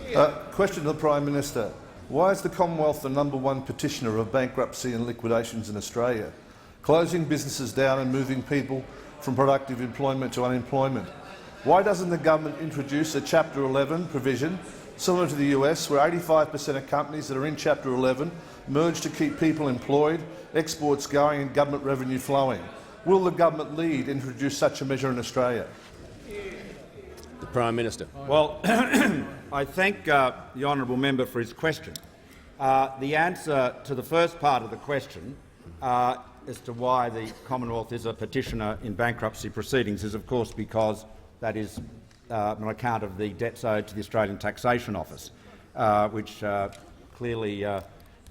Question to the Prime Minister. Why is the Commonwealth the #1 petitioner of bankruptcy and liquidations in Australia, closing businesses down and moving people from productive employment to unemployment? Why doesn't the government introduce a Chapter 11 provision similar to the US, where 85% of companies that are in Chapter 11 merge to keep people employed, exports going and government revenue flowing? Will the government lead introduce such a measure in Australia? The Prime Minister. Well, I thank the honourable member for his question. The answer to the first part of the question as to why the Commonwealth is a petitioner in bankruptcy proceedings is, of course, because that is on account of the debts owed to the Australian Taxation Office, which clearly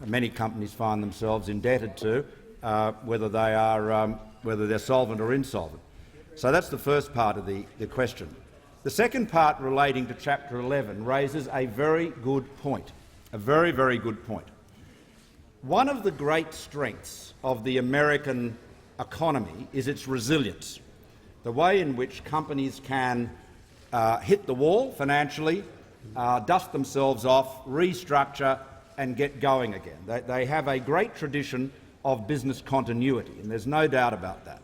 many companies find themselves indebted to, whether they're solvent or insolvent. So that's the first part of the question. The second part, relating to Chapter 11, raises a very good point, a very, very good point. One of the great strengths of the American economy is its resilience, the way in which companies can hit the wall financially, dust themselves off, restructure and get going again. They have a great tradition of business continuity, and there's no doubt about that.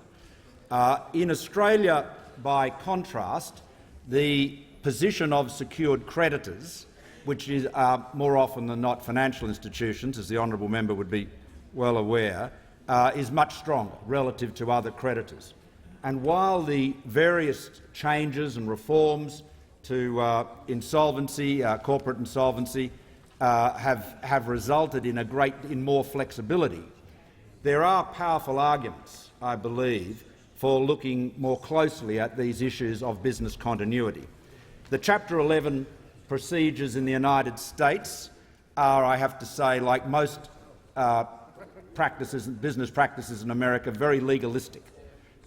In Australia, by contrast, the position of secured creditors, which is more often than not financial institutions, as the honourable member would be well aware, is much stronger relative to other creditors. And while the various changes and reforms to insolvency, corporate insolvency, have resulted in more flexibility, there are powerful arguments, I believe, for looking more closely at these issues of business continuity. The Chapter 11 procedures in the United States are, I have to say, like most business practices in America, very legalistic.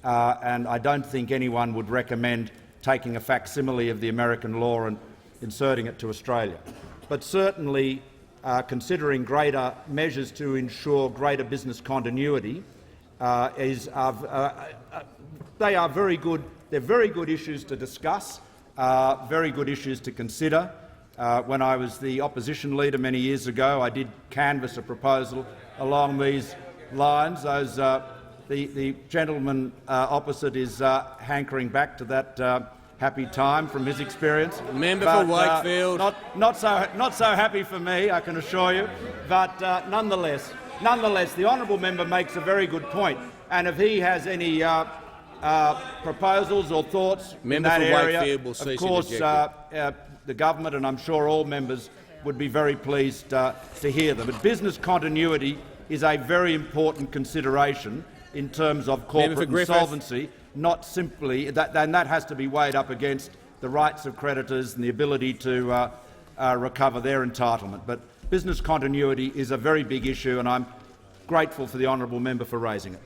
And I don't think anyone would recommend taking a facsimile of the American law and inserting it to Australia. But certainly, considering greater measures to ensure greater business continuity, they are very good. They're very good issues to discuss, very good issues to consider. When I was the opposition leader many years ago, I did canvass a proposal along these lines. The gentleman opposite is hankering back to that happy time from his experience. Member for Wakefield. Not so happy for me, I can assure you. But nonetheless, the honourable member makes a very good point. And if he has any proposals or thoughts in that area, of course, the government and I'm sure all members would be very pleased to hear them. But business continuity is a very important consideration in terms of corporate insolvency, not simply that, and that has to be weighed up against the rights of creditors and the ability to recover their entitlement. But business continuity is a very big issue, and I'm grateful for the honourable member for raising it.